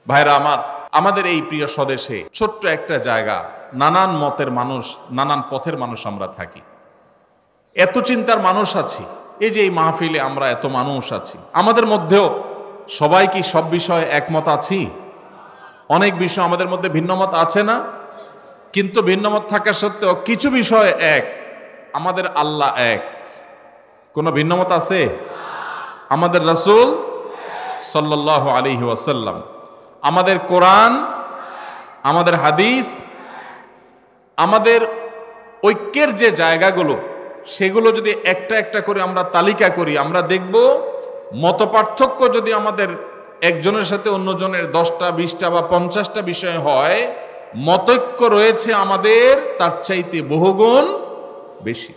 ভাইরা আমার, আমাদের এই প্রিয় স্বদেশে ছোট্ট একটা জায়গা, নানান মতের মানুষ, নানান পথের মানুষ আমরা থাকি, এত চিন্তার মানুষ আছি। এই যে এই মাহফিলে আমরা এত মানুষ আছি, আমাদের মধ্যেও সবাই কি সব বিষয়ে একমত আছি? অনেক বিষয় আমাদের মধ্যে ভিন্নমত আছে না? কিন্তু ভিন্নমত থাকা সত্ত্বেও কিছু বিষয়ে এক, আমাদের আল্লাহ এক। কোনো ভিন্নমত আছে? আমাদের রাসূল সাল্লাল্লাহু আলাইহি ওয়াসাল্লাম, আমাদের কোরআন, আমাদের হাদিস, আমাদের ঐক্যের যে জায়গাগুলো, সেগুলো যদি একটা একটা করে আমরা তালিকা করি, আমরা দেখব মতপার্থক্য যদি আমাদের একজনের সাথে অন্যজনের 10টা 20টা বা 50টা বিষয় হয়, মতৈক্য রয়েছে আমাদের তার চাইতে বহুগুণ বেশি।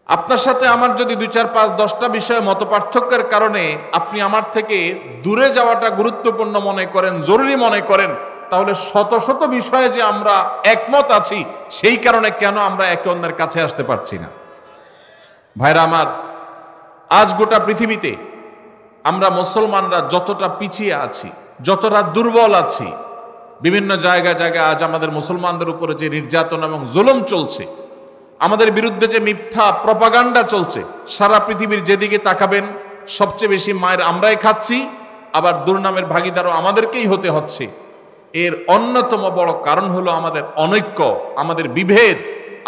আপনার সাথে আমার যদি 2, 4, 5, 10টা বিষয়ে মতপার্থক্যের কারণে আপনি আমার থেকে দূরে যাওয়াটা গুরুত্বপূর্ণ মনে করেন, জরুরি মনে করেন, তাহলে শত শত বিষয়ে যে আমরা একমত আছি, সেই কারণে কেন আমরা একে অন্যের কাছে আসতে পারছি না? ভাইরা আমার, আজ গোটা পৃথিবীতে আমরা মুসলমানরা যতটা পিছিয়ে আছি, যতটা দুর্বল আছি, বিভিন্ন জায়গায় জায়গায় আজ আমাদের মুসলমানদের উপরে যে নির্যাতন এবং জুলুম চলছে, আমাদের বিরুদ্ধে যে মিথ্যা প্রপাগান্ডা চলছে, সারা পৃথিবীর যেদিকে তাকাবেন সবচেয়ে বেশি মায়ের আমরাই খাচ্ছি, আবার দুর্নামের ভাগীদারও আমাদেরকেই হতে হচ্ছে। এর অন্যতম বড় কারণ হলো আমাদের অনৈক্য, আমাদের বিভেদ,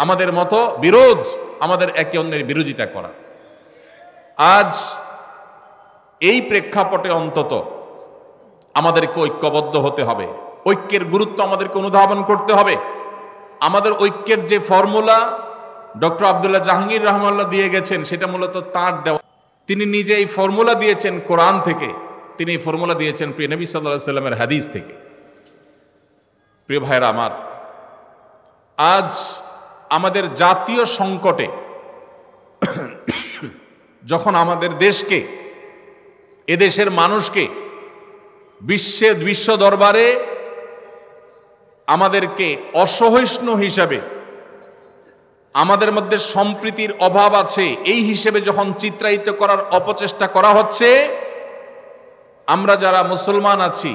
আমাদের মতো বিরোধ, আমাদের একে অন্যের বিরোধিতা করা। আজ এই প্রেক্ষাপটে অন্তত আমাদেরকে ঐক্যবদ্ধ হতে হবে, ঐক্যের গুরুত্ব আমাদেরকে অনুধাবন করতে হবে। আমাদের ঐক্যের যে ফর্মুলা ডক্টর আব্দুল্লাহ জাহাঙ্গীর রহমাল্লাহ দিয়ে গেছেন, সেটা মূলত তাঁর দেওয়া। তিনি নিজে এই ফর্মুলা দিয়েছেন কোরআন থেকে, তিনি এই ফর্মুলা দিয়েছেন প্রিয় নবী সাল্লাল্লাহু আলাইহি সাল্লামের হাদিস থেকে। প্রিয় ভাইরা আমার, আজ আমাদের জাতীয় সংকটে যখন আমাদের দেশকে, এদেশের মানুষকে বিশ্ব দরবারে আমাদেরকে অসহিষ্ণু হিসাবে, আমাদের মধ্যে সম্প্রীতির অভাব আছে এই হিসেবে যখন চিত্রায়িত করার অপচেষ্টা করা হচ্ছে, আমরা যারা মুসলমান আছি,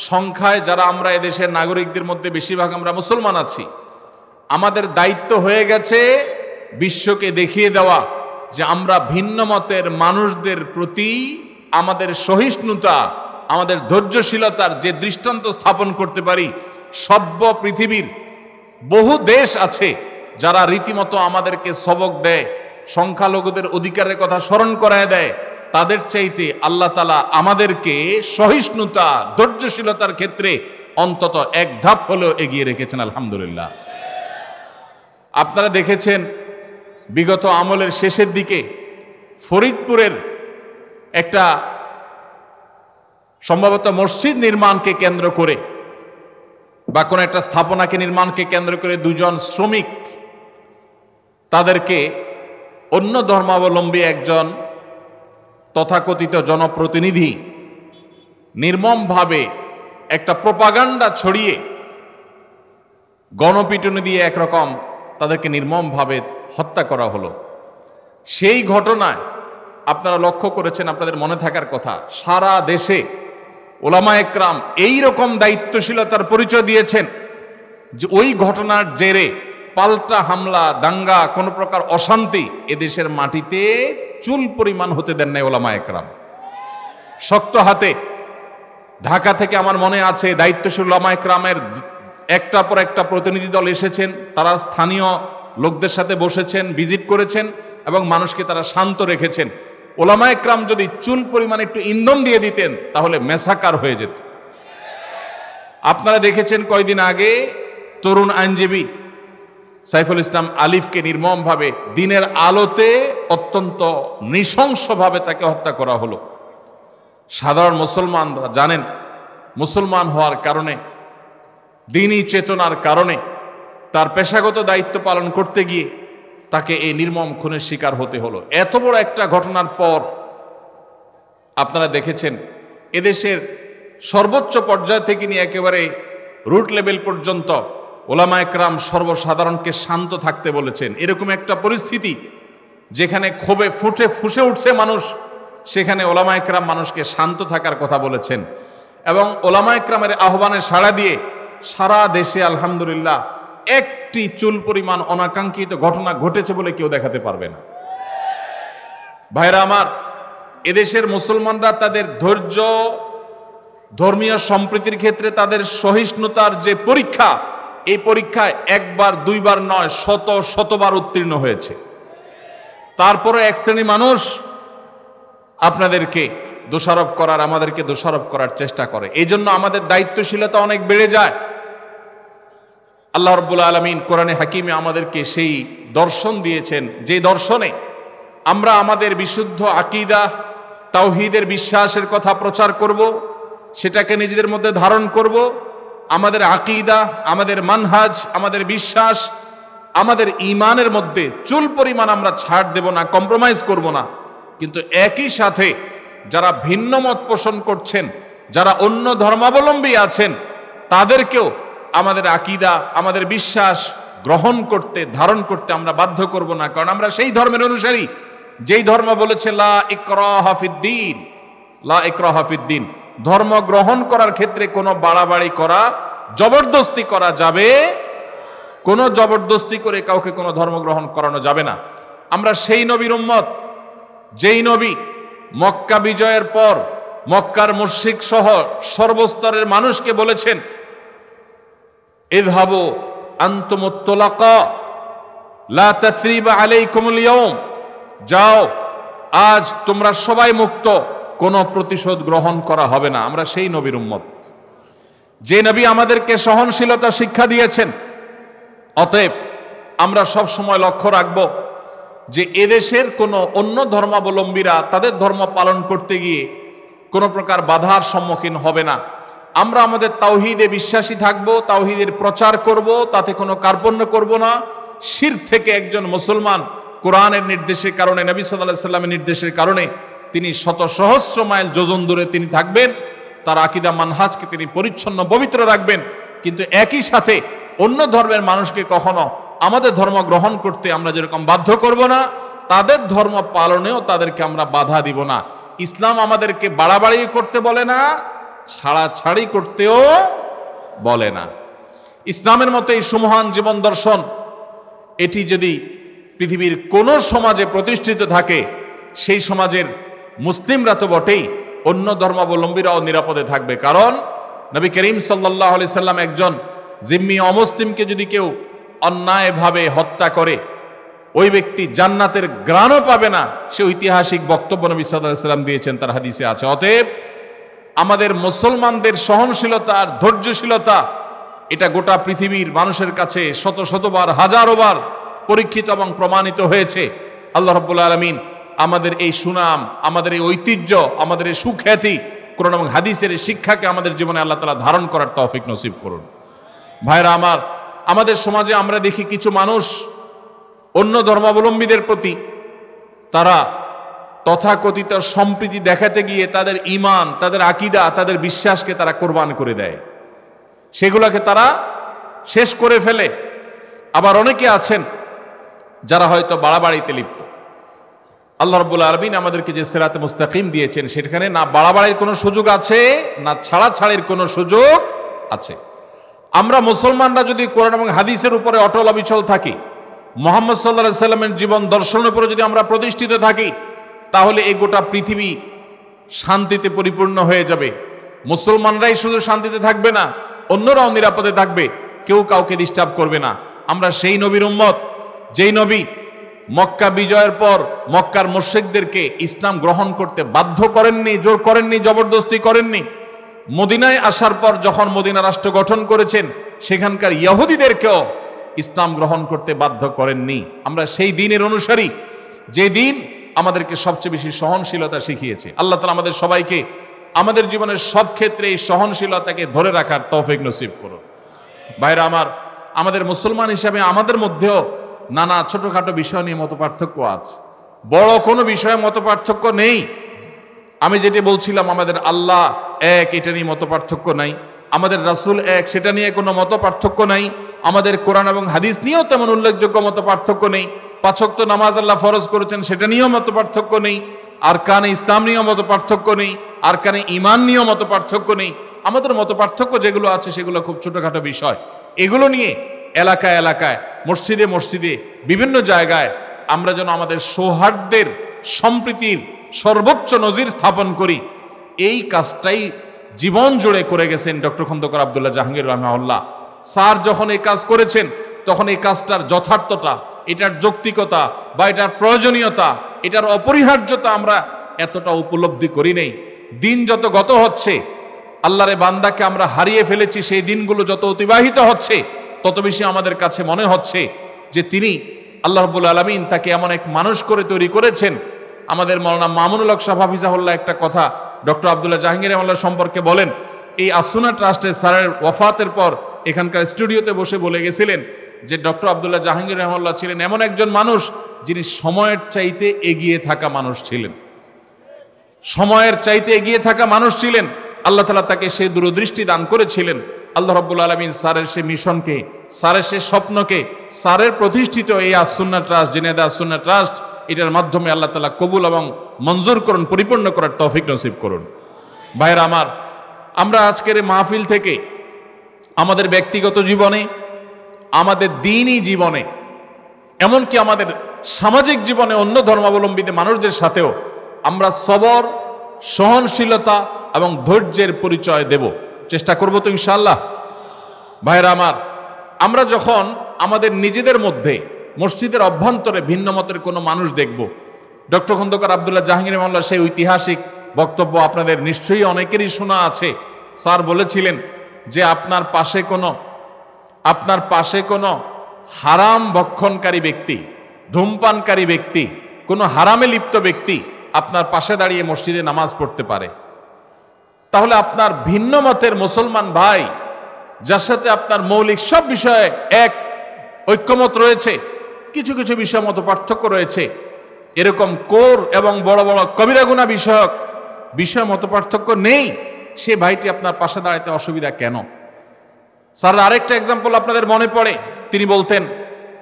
সংখ্যায় যারা আমরা এদেশের নাগরিকদের মধ্যে বেশিরভাগ আমরা মুসলমান আছি, আমাদের দায়িত্ব হয়ে গেছে বিশ্বকে দেখিয়ে দেওয়া যে আমরা ভিন্ন মতের মানুষদের প্রতি আমাদের সহিষ্ণুতা, আমাদের ধৈর্যশীলতার যে দৃষ্টান্ত স্থাপন করতে পারি। সভ্য পৃথিবীর বহু দেশ আছে যারা রীতিমতো আমাদেরকে সবক দেয়, সংখ্যালঘুদের অধিকারের কথা স্মরণ করায় দেয়। তাদের চাইতে আল্লাহ তাআলা আমাদেরকে সহিষ্ণুতা, ধৈর্যশীলতার ক্ষেত্রে অন্তত এক ধাপ হলেও এগিয়ে রেখেছেন, আলহামদুলিল্লাহ। আপনারা দেখেছেন বিগত আমলের শেষের দিকে ফরিদপুরের একটা সম্ভবত মসজিদ নির্মাণকে কেন্দ্র করে বা কোন একটা স্থাপনাকে নির্মাণকে কেন্দ্র করে দুজন শ্রমিক, তাদেরকে অন্য ধর্মাবলম্বী একজন তথাকথিত জনপ্রতিনিধি নির্মমভাবে একটা প্রপাগান্ডা ছড়িয়ে গণপিটুনি দিয়ে একরকম তাদেরকে নির্মমভাবে হত্যা করা হলো। সেই ঘটনায় আপনারা লক্ষ্য করেছেন, আপনাদের মনে থাকার কথা, সারা দেশে ওলামা একরাম এই রকম দায়িত্বশীলতার পরিচয় দিয়েছেন যে ওই ঘটনার জেরে পাল্টা হামলা, দাঙ্গা, কোন প্রকার অশান্তি এদেশের মাটিতে চুল পরিমাণ হতে দেন নাই ওলামা একরাম। শক্ত হাতে ঢাকা থেকে আমার মনে আছে দায়িত্বশীল ওলামা একরামের একটার পর একটা প্রতিনিধি দল এসেছেন, তারা স্থানীয় লোকদের সাথে বসেছেন, ভিজিট করেছেন এবং মানুষকে তারা শান্ত রেখেছেন। ওলামা একরাম যদি চুল পরিমাণ একটু ইন্ধন দিয়ে দিতেন তাহলে মেসাকার হয়ে যেত। আপনারা দেখেছেন কয়েকদিন আগে তরুণ আইনজীবী সাইফুল ইসলাম আলিফকে নির্মমভাবে দিনের আলোতে অত্যন্ত নৃশংসভাবে তাকে হত্যা করা হলো। সাধারণ মুসলমানরা জানেন, মুসলমান হওয়ার কারণে, দ্বীনি চেতনার কারণে তার পেশাগত দায়িত্ব পালন করতে গিয়ে তাকে এই নির্মম খুনের শিকার হতে হলো। এত বড় একটা ঘটনার পর আপনারা দেখেছেন এদেশের সর্বোচ্চ পর্যায় থেকে নিয়ে একেবারে রুট লেভেল পর্যন্ত ওলামা একরাম সর্বসাধারণকে শান্ত থাকতে বলেছেন। এরকম একটা পরিস্থিতি যেখানে ক্ষোভে ফুসে উঠছে মানুষ, সেখানে ওলামা একরাম মানুষকে শান্ত থাকার কথা বলেছেন। এবং ওলামা ইকরামের আহ্বানে সাড়া দিয়ে সারা দেশে আলহামদুলিল্লাহ একটি চুল পরিমাণ অনাকাঙ্ক্ষিত ঘটনা ঘটেছে বলে কেউ দেখাতে পারবে না। ভাইরা আমার, এদেশের মুসলমানরা তাদের ধৈর্য, ধর্মীয় সম্প্রীতির ক্ষেত্রে তাদের সহিষ্ণুতার যে পরীক্ষা, এই পরীক্ষায় একবার দুইবার নয়, শত শতবার উত্তীর্ণ হয়েছে। তারপরে এক শ্রেণী মানুষ আপনাদেরকে দোষারোপ করার, আমাদেরকে দোষারোপ করার চেষ্টা করে। এই জন্য আমাদের দায়িত্বশীলতা অনেক বেড়ে যায়। আল্লাহ রাব্বুল আলামিন কোরআনে হাকিমে আমাদেরকে সেই দর্শন দিয়েছেন, যে দর্শনে আমরা আমাদের বিশুদ্ধ আকীদা, তাওহীদের বিশ্বাসের কথা প্রচার করব, সেটাকে নিজেদের মধ্যে ধারণ করব। আমাদের আকীদা, আমাদের মানহাজ, আমাদের বিশ্বাস, আমাদের ঈমানের মধ্যে চুল পরিমাণ আমরা ছাড় দেব না, কম্প্রোমাইজ করব না। কিন্তু একই সাথে যারা ভিন্ন মত পোষণ করছেন, যারা অন্য ধর্মাবলম্বী আছেন, তাদেরকেও আমাদের আকীদা, আমাদের বিশ্বাস গ্রহণ করতে, ধারণ করতে আমরা বাধ্য করব না। কারণ আমরা সেই ধর্মের অনুসারী যেই ধর্ম বলেছে লা ইকরাহা ফিদ্দীন, লা ইকরাহা ফিদ্দীন। ধর্ম গ্রহণ করার ক্ষেত্রে কোনো বাড়াবাড়ি করা, জবরদস্তি করা যাবে, কোনো জবরদস্তি করে কাউকে কোনো ধর্ম গ্রহণ করানো যাবে না। আমরা সেই নবীর উম্মত, যেই নবী মক্কা বিজয়ের পর মক্কার মুশরিক সহ সর্বস্তরের মানুষকে বলেছেন, ইযহাবু আনতুমুত তুলাকা লা তাসরিবা আলাইকুমুল ইয়াউম, যাও আজ তোমরা সবাই মুক্ত, কোনো প্রতিশোধ গ্রহণ করা হবে না। আমরা সেই নবীর উম্মত, যে নবী আমাদেরকে সহনশীলতা শিক্ষা দিয়েছেন। অতএব আমরা সব সময় লক্ষ্য রাখব যে এদেশের কোনো অন্য ধর্মাবলম্বীরা তাদের ধর্ম পালন করতে গিয়ে কোনো প্রকার বাধার সম্মুখীন হবে না। আমরা আমাদের তাওহীদে বিশ্বাসী থাকব, তাওহীদের প্রচার করব, তাতে কোনো কার্পণ্য করব না। শিরক থেকে একজন মুসলমান কোরআনের নির্দেশের কারণে, নবী সাল্লাল্লাহু আলাইহি সাল্লামের নির্দেশের কারণে তিনি শত সহস্র মাইল যোজন দূরে তিনি থাকবেন, তার আকীদা মানহাজকে তিনি পরিচ্ছন্ন পবিত্র রাখবেন। কিন্তু একই সাথে অন্য ধর্মের মানুষকে কখনো আমাদের ধর্ম গ্রহণ করতে আমরা যেরকম বাধ্য করব না, তাদের ধর্ম পালনেও তাদেরকে আমরা বাধা দিব না। ইসলাম আমাদেরকে বাড়াবাড়ি করতে বলে না, ছাড়াছাড়ি করতেও বলে না। ইসলামের মতো এই সুমহান জীবন দর্শন, এটি যদি পৃথিবীর কোন সমাজে প্রতিষ্ঠিত থাকে, সেই সমাজের মুসলিমরা তো বটেই, অন্য ধর্মাবলম্বীরাও নিরাপদে থাকবে। কারণ নবী করিম সাল্লাল্লাহু আলাইহি সাল্লাম একজন জিম্মি অমুসলিমকে যদি কেউ অন্যায়ভাবে হত্যা করে, ওই ব্যক্তি জান্নাতের ঘ্রাণও পাবে না। সে ঐতিহাসিক বক্তব্য নবী সাল্লাল্লাহু আলাইহি সাল্লাম দিয়েছেন, তার হাদিসে আছে। অতএব আমাদের মুসলমানদের সহনশীলতা আর ধৈর্যশীলতা, এটা গোটা পৃথিবীর মানুষের কাছে শত শতবার, হাজারোবার পরীক্ষিত এবং প্রমাণিত হয়েছে। আল্লাহ রাব্বুল আলামিন আমাদের এই সুনাম, আমাদের এই ঐতিহ্য, আমাদের এই সুখ্যাতি, কোরআন এবং হাদিসের এই শিক্ষাকে আমাদের জীবনে আল্লাহ তাআলা ধারণ করার তৌফিক নসিব করুন। ভাইরা আমার, আমাদের সমাজে আমরা দেখি কিছু মানুষ অন্য ধর্মাবলম্বীদের প্রতি তারা তথাকথিত সম্প্রীতি দেখাতে গিয়ে তাদের ঈমান, তাদের আকীদা, তাদের বিশ্বাসকে তারা কোরবান করে দেয়, সেগুলোকে তারা শেষ করে ফেলে। আবার অনেকে আছেন যারা হয়তো বাড়াবাড়িতে লিপ্ত। আল্লাহ রাব্বুল আলামিন আমাদেরকে যে সিরাতে মুস্তাকিম দিয়েছেন, সেখানে না বাড়াবাড়ির কোনো সুযোগ আছে, না ছাড়াছাড়ির কোনো সুযোগ আছে। আমরা মুসলমানরা যদি কোরআন এবং হাদিসের উপরে অটল অবিচল থাকি, মুহাম্মদ সাল্লাল্লাহু আলাইহি সাল্লামের জীবন দর্শনের উপরে যদি আমরা প্রতিষ্ঠিত থাকি, তাহলে এই গোটা পৃথিবী শান্তিতে পরিপূর্ণ হয়ে যাবে। মুসলমানরাই শুধু শান্তিতে থাকবে না, অন্যরাও নিরাপদে থাকবে, কেউ কাউকে ডিস্টার্ব করবে না। আমরা সেই নবীর উম্মত, যেই নবী মক্কা বিজয়ের পর মক্কার মুশরিকদেরকে ইসলাম গ্রহণ করতে বাধ্য করেননি, জোর করেননি, জবরদস্তি করেননি। মদিনায় আসার পর যখন মদিনা রাষ্ট্র গঠন করেছেন, সেখানকার ইহুদিদেরকেও ইসলাম গ্রহণ করতে বাধ্য করেননি। আমরা সেই দিনের অনুসারী, যে দিন আমাদেরকে সবচেয়ে বেশি সহনশীলতা শিখিয়েছে। আল্লাহ তাআলা আমাদের সবাইকে আমাদের জীবনের সব ক্ষেত্রে এই সহনশীলতাকে ধরে রাখার তৌফিক নসিব করুন। ভাইরা আমার, আমাদের মুসলমান হিসাবে আমাদের মধ্যেও নানা ছোটখাটো বিষয় নিয়ে মত পার্থক্য আছে, বড় কোনো বিষয়ে মত পার্থক্য নেই। আমি যেটি বলছিলাম, আমাদের আল্লাহ এক, এটা নিয়ে মত পার্থক্য নাই। আমাদের রাসূল এক, সেটা নিয়ে কোনো মত পার্থক্য নাই। আমাদের কোরআন এবং হাদিস নিয়েও তেমন উল্লেখযোগ্য মত পার্থক্য নেই। 5 ওয়াক্ত নামাজ আল্লাহ ফরজ করেছেন, সেটা নিয়েও মত পার্থক্য নেই। আরকানে ইসলাম নিয়েও মত পার্থক্য নেই। আরকানে ঈমান নিয়েও মত পার্থক্য নেই। আমাদের মত পার্থক্য যেগুলো আছে সেগুলো খুব ছোটখাটো বিষয়। এগুলো নিয়ে এলাকায় এলাকায়, মসজিদে মসজিদে, বিভিন্ন জায়গায় আমরা যেন আমাদের সৌহার্দ্যের, সম্প্রীতির সর্বোচ্চ নজির স্থাপন করি, এই কাজটাই জীবন জুড়ে করে গেছেন ডক্টর খন্দকার আব্দুল্লাহ জাহাঙ্গীর রাহমাহুল্লাহ। স্যার যখন এই কাজ করেছেন তখন এই কাজটার যথার্থতা, এটার যৌক্তিকতা বা এটার প্রয়োজনীয়তা, এটার অপরিহার্যতা আমরা এতটা উপলব্ধি করি নেই। দিন যত গত হচ্ছে, আল্লাহরে বান্দাকে আমরা হারিয়ে ফেলেছি, সেই দিনগুলো যত অতিবাহিত হচ্ছে তত বেশি আমাদের কাছে মনে হচ্ছে যে তিনি, আল্লাহ রাব্বুল আলামিন তাকে এমন এক মানুষ করে তৈরি করেছেন। আমাদের মাওলানা মামুনুল হক সাহেব হাফিজাহুল্লাহ একটা কথা ডক্টর আব্দুল্লাহ জাহাঙ্গীর রাহমাহুল্লাহ সম্পর্কে বলেন, এই আসুনা ট্রাস্টের স্যারের ওয়াফাতের পর এখানকার স্টুডিওতে বসে বলে গেছিলেন যে ডক্টর আব্দুল্লাহ জাহাঙ্গীর রাহমাহুল্লাহ ছিলেন এমন একজন মানুষ যিনি সময়ের চাইতে এগিয়ে থাকা মানুষ ছিলেন, সময়ের চাইতে এগিয়ে থাকা মানুষ ছিলেন। আল্লাহ তাআলা তাকে সেই দূরদৃষ্টি দান করেছিলেন। আল্লাহ রাব্বুল আলামিন স্যারের সে মিশনকে, স্যারের সে স্বপ্নকে, স্যারের প্রতিষ্ঠিত এই আসুন্নাহ ট্রাস্ট, জিনেদা আসুন্নাহ ট্রাস্ট, এটার মাধ্যমে আল্লাহ তাআলা কবুল এবং মঞ্জুর করুন, পরিপূর্ণ করার তৌফিক নসিব করুন। ভাইরা আমার, আমরা আজকের এই মাহফিল থেকে আমাদের ব্যক্তিগত জীবনে, আমাদের দ্বীনি জীবনে, এমনকি আমাদের সামাজিক জীবনে অন্য ধর্মাবলম্বীদের মানুষদের সাথেও আমরা সবর, সহনশীলতা এবং ধৈর্যের পরিচয় দেব, চেষ্টা করব তো ইনশাআল্লাহ। ভাইরা আমার, আমরা যখন আমাদের নিজেদের মধ্যে মসজিদের অভ্যন্তরে ভিন্ন মতের কোনো মানুষ দেখব, ডক্টর খন্দকার আব্দুল্লাহ জাহাঙ্গীর রাহমাহুল্লাহ সেই ঐতিহাসিক বক্তব্য আপনাদের নিশ্চয়ই অনেকেরই শোনা আছে। স্যার বলেছিলেন যে আপনার পাশে কোনো হারাম ভক্ষণকারী ব্যক্তি, ধূমপানকারী ব্যক্তি, কোনো হারামে লিপ্ত ব্যক্তি আপনার পাশে দাঁড়িয়ে মসজিদে নামাজ পড়তে পারে, তাহলে আপনার ভিন্ন মতের মুসলমান ভাই, যার সাথে আপনার মৌলিক সব বিষয়ে এক ঐক্যমত রয়েছে, কিছু কিছু বিষয় মত পার্থক্য রয়েছে, এরকম কোর এবং বড় বড় কবিরা গুনাহ বিষয়ক বিষয় মত পার্থক্য নেই, সে ভাইটি আপনার পাশে দাঁড়াতে অসুবিধা কেন? স্যার আরেকটা এক্সাম্পল আপনাদের মনে পড়ে, তিনি বলতেন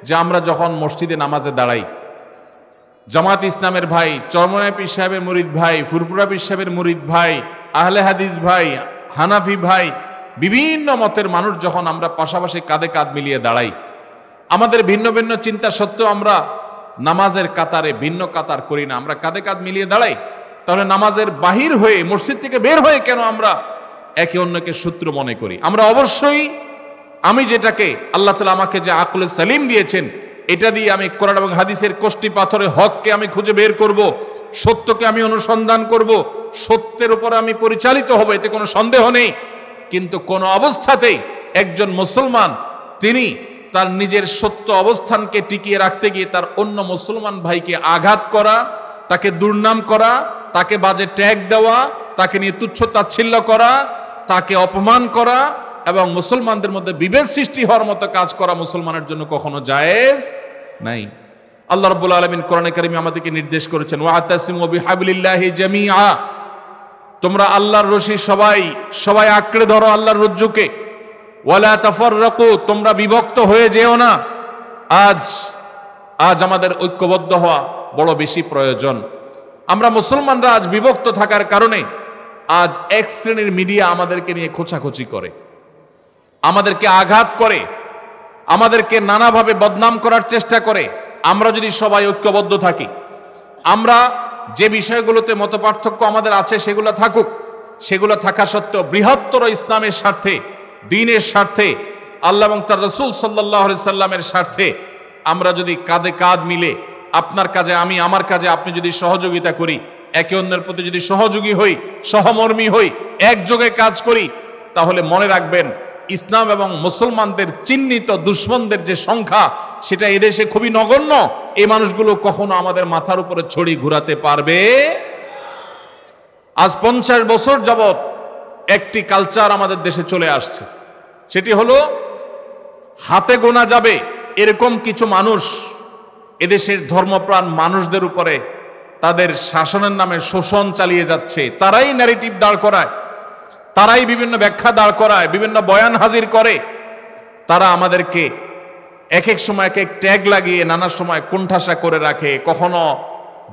যে আমরা যখন মসজিদে নামাজে দাঁড়াই, জামাত ইসলামের ভাই, চরমনায় পীর সাহেবের মুরিদ ভাই, ফুরপুরা পীর সাহেবের মুরিদ ভাই, আহলে হাদিস ভাই, হানাফি ভাই, বিভিন্ন মতের মানুষ যখন আমরা পাশাপাশি কাঁধে কাঁধ মিলিয়ে দাঁড়াই, আমাদের ভিন্ন ভিন্ন চিন্তা সত্ত্বেও আমরা নামাজের কাতারে ভিন্ন কাতার করি না, আমরা কাঁধে কাঁধ মিলিয়ে দাঁড়াই, তাহলে নামাজের বাহির হয়ে, মসজিদ থেকে বের হয়ে কেন আমরা একে অন্যকে শত্রু মনে করি? আমরা অবশ্যই, আমি যেটাকে আল্লাহ তাআলা আমাকে যে আকলে সালিম দিয়েছেন, এটা দিয়ে আমি কোরআন এবং হাদিসের কষ্টি পাথরে হককে আমি খুঁজে বের করব, সত্যকে আমি অনুসন্ধান করব, সত্যের উপর আমি পরিচালিত হব, এতে কোনো সন্দেহ নেই। কিন্তু কোন অবস্থাতেই একজন মুসলমান তিনি তার নিজের সত্য অবস্থানকে টিকিয়ে রাখতে গিয়ে তার অন্য মুসলমান ভাইকে আঘাত করা, তাকে দুর্নাম করা, তাকে বাজে ট্যাগ দেওয়া, তাকে নিয়ে তুচ্ছ তাচ্ছিল্য করা, তাকে অপমান করা এবং মুসলমানদের মধ্যে বিভেদ সৃষ্টি হওয়ার মতো কাজ করা মুসলমানের জন্য কখনো জায়েজ নাই। আল্লাহ রাব্বুল আলামিন কোরআনে কারিমে আমাদেরকে নির্দেশ করেছেন, ওয়াতাসিমু বিহাবলিল্লাহি জামিআ, তোমরা আল্লাহর রশি সবাই আঁকড়ে ধরো আল্লাহর রজ্জুকে, ওয়ালা তাফাররাকু, তোমরা বিভক্ত হয়ে যেও না। আজ আমাদের ঐক্যবদ্ধ হওয়া বড় বেশি প্রয়োজন। আমরা মুসলমানরা আজ বিভক্ত থাকার কারণে আজ এক শ্রেণীর মিডিয়া আমাদেরকে নিয়ে খোঁচাখুচি করে, আমাদেরকে আঘাত করে, আমাদেরকে নানাভাবে বদনাম করার চেষ্টা করে। আমরা যদি সবাই ঐক্যবদ্ধ থাকি, আমরা যে বিষয়গুলোতে মতপার্থক্য আমাদের আছে সেগুলো থাকুক, সেগুলো থাকা সত্ত্বেও বৃহত্তর ইসলামের স্বার্থে, দ্বীনের স্বার্থে, আল্লাহ এবং তার রাসূল সাল্লাল্লাহু আলাইহি সাল্লামের স্বার্থে আমরা যদি কাঁধে কাঁধ মিলে, আপনার কাজে আমি, আমার কাজে আপনি যদি সহযোগিতা করি, একে অন্যের প্রতি যদি সহযোগী হই, সহমর্মী হই, একযোগে কাজ করি, তাহলে মনে রাখবেন ইসলাম এবং মুসলমানদের চিহ্নিত দুশ্মনদের যে সংখ্যা, সেটা এদেশে খুবই নগণ্য। এই মানুষগুলো কখনো আমাদের মাথার উপরে ছড়ি ঘুরাতে পারবে। আজ 50 বছর যাবত একটি কালচার আমাদের দেশে চলে আসছে, সেটি হলো হাতে গোনা যাবে এরকম কিছু মানুষ এদেশের ধর্মপ্রাণ মানুষদের উপরে তাদের শাসনের নামে শোষণ চালিয়ে যাচ্ছে। তারাই ন্যারেটিভ দাঁড় করায়, তারাই বিভিন্ন ব্যাখ্যা দাঁড় করায়, বিভিন্ন বয়ান হাজির করে। তারা আমাদেরকে এক এক সময় এক এক ট্যাগ লাগিয়ে নানা সময় কোণঠাসা করে রাখে। কখনো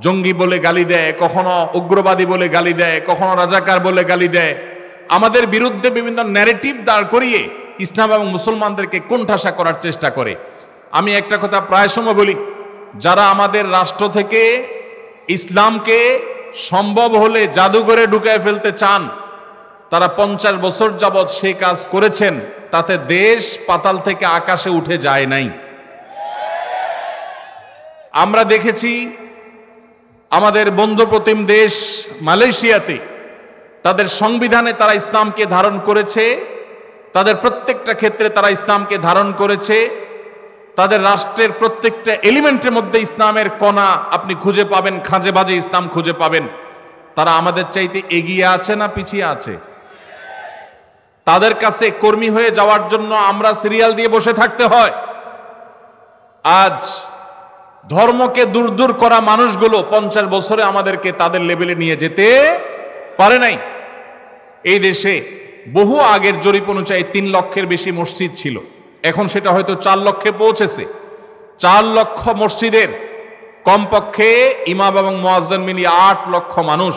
জঙ্গি বলে গালি দেয়, কখনো উগ্রবাদী বলে গালি দেয়, কখনো রাজাকার বলে গালি দেয়। আমাদের বিরুদ্ধে বিভিন্ন ন্যারেটিভ দাঁড় করিয়ে ইসলাম এবং মুসলমানদেরকে কোণঠাসা করার চেষ্টা করে। আমি একটা কথা প্রায় সময় বলি, যারা আমাদের রাষ্ট্র থেকে ইসলামকে সম্ভব হলে জাদুঘরে ঢুকায় ফেলতে চান, তারা 50 বছর যাবৎ সেই কাজ করেছেন, তাতে দেশ পাতাল থেকে আকাশে উঠে যায় নাই। আমরা দেখেছি আমাদের বন্ধুপ্রতিম দেশ মালয়েশিয়াতে তাদের সংবিধানে তারা ইসলামকে ধারণ করেছে, তাদের প্রত্যেকটা ক্ষেত্রে তারা ইসলামকে ধারণ করেছে, তাদের রাষ্ট্রের প্রত্যেকটা এলিমেন্টের মধ্যে ইসলামের কণা আপনি খুঁজে পাবেন, খাঁজে বাজে ইসলাম খুঁজে পাবেন। তারা আমাদের চাইতে এগিয়ে আছে না পিছিয়ে আছে? তাদের কাছে কর্মী হয়ে যাওয়ার জন্য আমরা সিরিয়াল দিয়ে বসে থাকতে হয়। আজ ধর্মকে দূর দূর করা মানুষগুলো 50 বছরে আমাদেরকে তাদের লেভেলে নিয়ে যেতে পারে নাই। এই দেশে বহু আগের জরিপ অনুযায়ী 3 লক্ষের বেশি মসজিদ ছিল, এখন সেটা হয়তো 4 লক্ষে পৌঁছেছে। 4 লক্ষ মসজিদের কমপক্ষে ইমাম এবং মুয়াজ্জিন মিলিয়ে 8 লক্ষ মানুষ,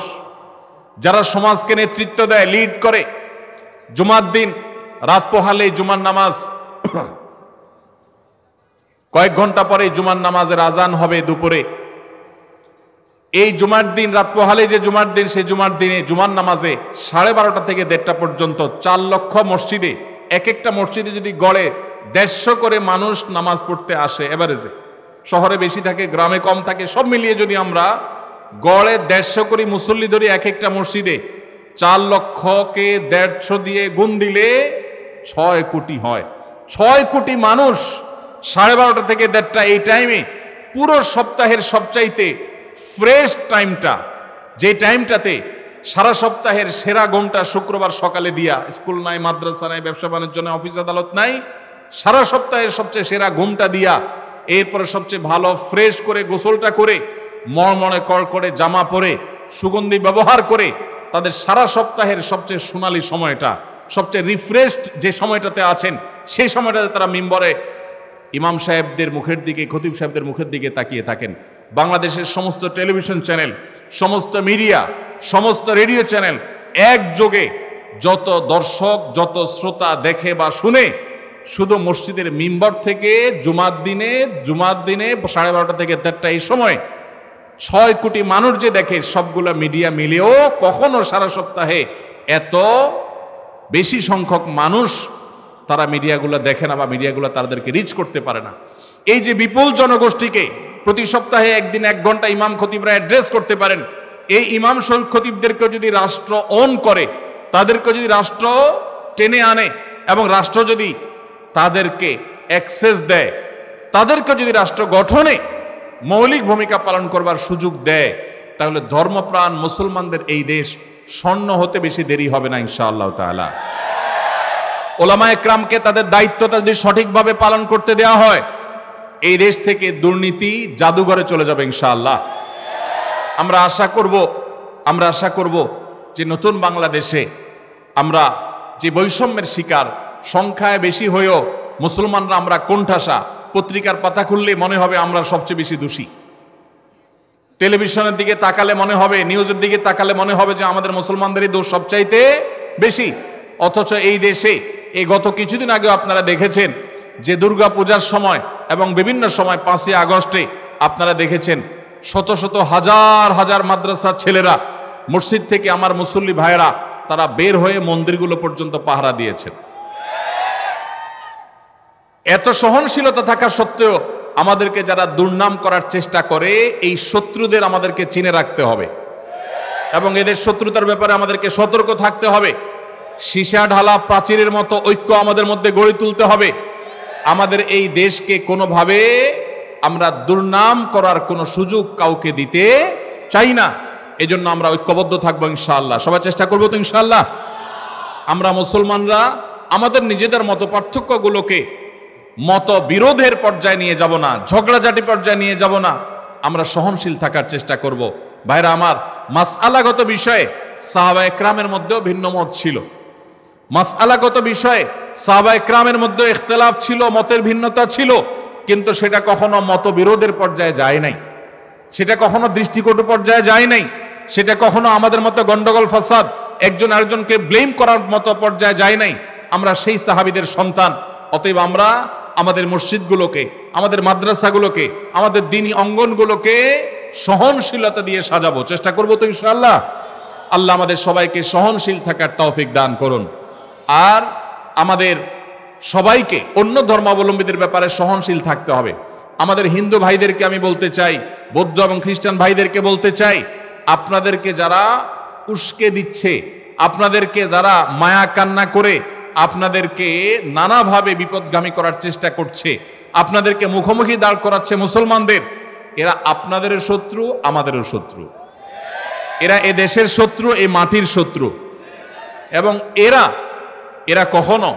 যারা সমাজকে নেতৃত্ব দেয়, লিড করে। জুমার দিন রাত পোহালে জুমার নামাজ, কয়েক ঘন্টা পরে জুমার নামাজের আজান হবে দুপুরে। এই জুমার দিন রাত পোহালে যে জুমার দিন, সেই জুমার দিনে জুমার নামাজে 12:30 থেকে 1:30 পর্যন্ত 4 লক্ষ মসজিদে, এক একটা মসজিদে যদি গড়ে 150 করে মানুষ নামাজ পড়তে আসে এভারেজে, শহরে বেশি থাকে গ্রামে কম থাকে, সব মিলিয়ে যদি আমরা গড়ে 150 করে মুসল্লি ধরি এক একটা মসজিদে, 4 লক্ষকে 150 দিয়ে গুণ দিলে 6 কোটি হয়। 6 কোটি মানুষ 12:30 থেকে 1:30 এই টাইমে, পুরো সপ্তাহের সবচাইতে ফ্রেশ টাইমটা, যে টাইমটাতে সারা সপ্তাহের সেরা ঘন্টা শুক্রবার সকালে দিয়া, স্কুল নাই, মাদ্রাসা নাই, ব্যবসা বাণিজ্য নাই, অফিস আদালত নাই, সারা সপ্তাহের সবচেয়ে সেরা ঘুমটা দিয়া, এরপরে সবচেয়ে ভালো ফ্রেশ করে গোসলটা করে, মনে কল করে জামা পরে, সুগন্ধি ব্যবহার করে, তাদের সারা সপ্তাহের সবচেয়ে সোনালী সময়টা, সবচেয়ে রিফ্রেশড যে সময়টাতে আছেন, সেই সময়টাতে তারা মিম্বরে ইমাম সাহেবদের মুখের দিকে, খতিব সাহেবদের মুখের দিকে তাকিয়ে থাকেন। বাংলাদেশের সমস্ত টেলিভিশন চ্যানেল, সমস্ত মিডিয়া, সমস্ত রেডিও চ্যানেল একযোগে যত দর্শক, যত শ্রোতা দেখে বা শুনে, শুধু মসজিদের মিম্বর থেকে জুমার দিনে 12:30 থেকে 1:30 এই সময় 6 কোটি মানুষ যে দেখে, সবগুলো মিডিয়া মিলেও কখনো সারা সপ্তাহে এত বেশি সংখ্যক মানুষ তারা মিডিয়াগুলো দেখে না, বা মিডিয়াগুলো তাদেরকে রিচ করতে পারে না। এই যে বিপুল জনগোষ্ঠীকে প্রতি সপ্তাহে একদিন 1 ঘন্টা ইমাম খতিবরা অ্যাড্রেস করতে পারেন, এই ইমাম খতিবদেরকে যদি রাষ্ট্র অন করে, তাদেরকে যদি রাষ্ট্র টেনে আনে, এবং রাষ্ট্র যদি তাদেরকে অ্যাক্সেস দেয়, তাদেরকে যদি রাষ্ট্র গঠনে মৌলিক ভূমিকা পালন করবার সুযোগ দেয়, তাহলে ধর্মপ্রাণ মুসলমানদের এই দেশ স্বর্ণ হতে বেশি দেরি হবে না ইনশাআল্লাহ তাআলা। ওলামায়ে কেরামকে তাদের দায়িত্বটা যদি সঠিকভাবে পালন করতে দেওয়া হয়, এই দেশ থেকে দুর্নীতি জাদুঘরে চলে যাবে ইনশাআল্লাহ। আমরা আশা করব যে নতুন বাংলাদেশে আমরা যে বৈষম্যের শিকার, সংখ্যায় বেশি হয়েও মুসলমানরা আমরা কোণঠাসা, পত্রিকার পাতা খুললে মনে হবে আমরা সবচেয়ে বেশি দোষী, টেলিভিশনের দিকে তাকালে মনে হবে, নিউজের দিকে তাকালে মনে হবে যে আমাদের মুসলমানদেরই দোষ সবচাইতে বেশি। অথচ এই দেশে এই গত কিছুদিন আগে আপনারা দেখেছেন যে দুর্গা পূজার সময় এবং বিভিন্ন সময় 5ই আগস্টে আপনারা দেখেছেন শত শত হাজার হাজার মাদ্রাসার ছেলেরা, মসজিদ থেকে আমার মুসল্লি ভাইয়েরা, তারা বের হয়ে মন্দিরগুলো পর্যন্ত পাহারা দিয়েছেন। এত সহনশীলতা থাকা সত্ত্বেও আমাদেরকে যারা দুর্নাম করার চেষ্টা করে, এই শত্রুদের আমাদেরকে চিনে রাখতে হবে এবং এদের শত্রুতার ব্যাপারে আমাদেরকে সতর্ক থাকতে হবে। সীসা ঢালা প্রাচীরের মতো ঐক্য আমাদের মধ্যে গড়ে তুলতে হবে। আমাদের এই দেশকে কোনোভাবে আমরা দুর্নাম করার কোনো সুযোগ কাউকে দিতে চাই না। এজন্য আমরা ঐক্যবদ্ধ থাকবো ইনশাআল্লাহ। সবাই চেষ্টা করবো তো ইনশাআল্লাহ। আমরা মুসলমানরা আমাদের নিজেদের মত পার্থক্যগুলোকে মত বিরোধের পর্যায়ে নিয়ে যাব না, ঝগড়াঝাটি পর্যায়ে নিয়ে যাব না, আমরা সহনশীল থাকার চেষ্টা করব। ভাইরা আমার, মাসআলাগত বিষয়ে সাহাবায়ে কেরামের মধ্যেও ভিন্ন মত ছিল, মাসআলাগত বিষয়ে সাহাবায়ে কেরামের মধ্যে ইখতিলাফ ছিল, মতের ভিন্নতা ছিল, কিন্তু সেটা কখনো মতবিরোধের পর্যায়ে যায় নাই, সেটা কখনো দৃষ্টিকটু পর্যায়ে যায় নাই, সেটা কখনো আমাদের মতো গন্ডগোল ফাসাদ একজন আরেকজনকে ব্লেম করার মতো পর্যায়ে যায় নাই, আমরা সেই সাহাবীদের সন্তান। অতএব আমরা আমাদের মসজিদগুলোকে, আমাদের মাদ্রাসাগুলোকে, আমাদের দ্বীনি অঙ্গনগুলোকে সহনশীলতা দিয়ে সাজাবো, চেষ্টা করবো তো ইনশাআল্লাহ। আল্লাহ আমাদের সবাইকে সহনশীল থাকার তৌফিক দান করুন। আর আমাদের সবাইকে অন্য ধর্মাবলম্বীদের ব্যাপারে সহনশীল থাকতে হবে। আমাদের হিন্দু ভাইদেরকে আমি বলতে চাই, বৌদ্ধ এবং খ্রিস্টান ভাইদেরকে বলতে চাই, আপনাদেরকে যারা উস্কে দিচ্ছে, আপনাদেরকে যারা মায়া কান্না করে আপনাদেরকে নানাভাবে বিপদগামী করার চেষ্টা করছে, আপনাদেরকে মুখোমুখি দাঁড় করাচ্ছে মুসলমানদের, এরা আপনাদেরও শত্রু, আমাদেরও শত্রু। এরা এ দেশের শত্রু, এই মাটির শত্রু। এবং এরা কখনো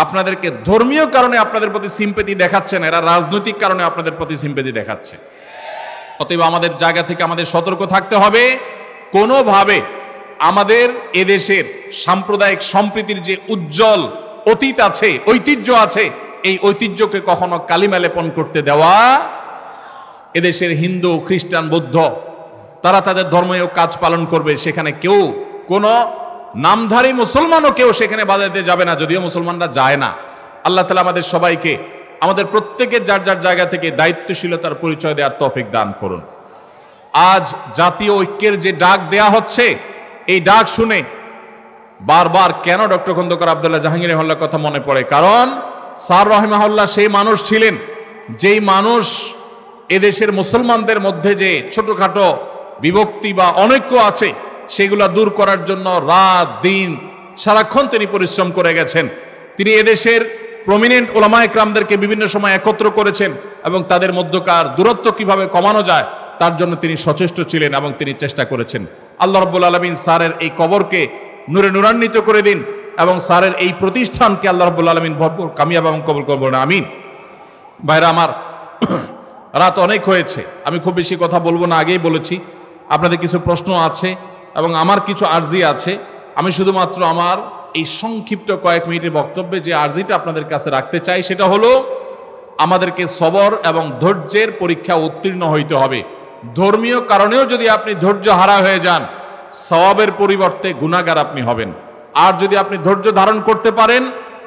আপনাদেরকে ধর্মীয় কারণে আপনাদের প্রতি সিম্পেথি দেখাচ্ছে না, এরা রাজনৈতিক কারণে আপনাদের প্রতি সিম্পেথি দেখাচ্ছে। অতএব আমাদের জায়গা থেকে আমাদের সতর্ক থাকতে হবে, কোনোভাবে আমাদের এদেশের সাম্প্রদায়িক সম্প্রীতির যে উজ্জ্বল অতীত আছে, ঐতিহ্য আছে, এই ঐতিহ্যকে কখনো কালিমা লেপন করতে দেওয়া। এদেশের হিন্দু, খ্রিস্টান, বৌদ্ধ তারা তাদের ধর্মীয় কাজ পালন করবে, সেখানে কেউ কোনো নামধারী মুসলমানও কেউ সেখানে বাজাতে যাবে না, যদিও মুসলমানরা যায় না। আল্লাহ তাআলা আমাদের সবাইকে, আমাদের প্রত্যেকের যার যার জায়গা থেকে দায়িত্বশীলতার পরিচয় দেওয়ার তৌফিক দান করুন। আজ জাতীয় ঐক্যের যে ডাক দেয়া হচ্ছে, এই ডাক শুনে বারবার কেন ডক্টর খন্দকার আব্দুল্লাহ জাহাঙ্গীর রহমাহুল্লাহর কথা মনে পড়ে? কারণ স্যার রহিমাহুল্লাহ সেই মানুষ ছিলেন, যেই মানুষ এদেশের মুসলমানদের মধ্যে যে ছোটখাটো বিভক্তি বা অনৈক্য আছে সেগুলা দূর করার জন্য রাত দিন সারাক্ষণ তিনি পরিশ্রম করে গেছেন। তিনি এদেশের প্রমিনেন্ট ওলামায়ে কেরামদেরকে বিভিন্ন সময় একত্র করেছেন এবং তাদের মধ্যকার দূরত্ব কিভাবে কমানো যায় তার জন্য তিনি সচেষ্ট ছিলেন এবং তিনি চেষ্টা করেছেন। আল্লাহ রাব্বুল আলামিন স্যারের এই কবরকে নূরে নূরান্বিত করে দিন এবং স্যারের এই প্রতিষ্ঠানকে আল্লাহ রাব্বুল আলামিন ভরপুর কামিয়াব এবং কবুল করবেন, আমিন। ভাইরা আমার, রাত অনেক হয়েছে, আমি খুব বেশি কথা বলবো না, আগেই বলেছি। আপনাদের কিছু প্রশ্ন আছে এবং আমার কিছু আরজি আছে। আমি শুধুমাত্র আমার এই সংক্ষিপ্ত কয়েক মিনিটের বক্তব্যে যে আরজিটা আপনাদের কাছে রাখতে চাই সেটা হলো, আমাদেরকে সবর এবং ধৈর্যের পরীক্ষা উত্তীর্ণ হইতে হবে। ধর্মীয় কারণেও যদি আপনি ধৈর্য হারা হয়ে যান, সওয়াবের পরিবর্তে গুনাহগার আপনি হবেন। আর যদি আপনি ধৈর্য ধারণ করতে পারেন,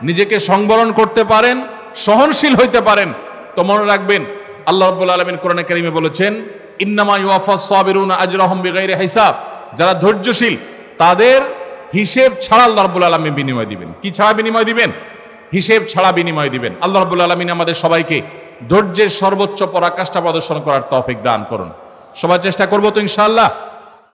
নিজেকে সংবরণ করতে পারেন, সহনশীল হইতে পারেন, তো মনে রাখবেন আল্লাহ রাব্বুল আলামিন কোরআনে কারিমে বলেছেন, ইন্নামা ইউওয়াফাস সাবিরুনা আজরাহুম বিগাইরি হিসাব। যারা ধৈর্যশীল তাদের হিসেব ছাড়া আল্লাহ রাব্বুল আলামিন বিনিময় দিবেন। কি ছাড়া বিনিময় দিবেন? হিসেব ছাড়া বিনিময় দিবেন। আল্লাহ রাব্বুল আলামিন আমাদের সবাইকে ধৈর্যের সর্বোচ্চ পরাকাষ্ঠা প্রদর্শন করার তৌফিক দান করুন। সবাই চেষ্টা করবো তো ইনশাআল্লাহ।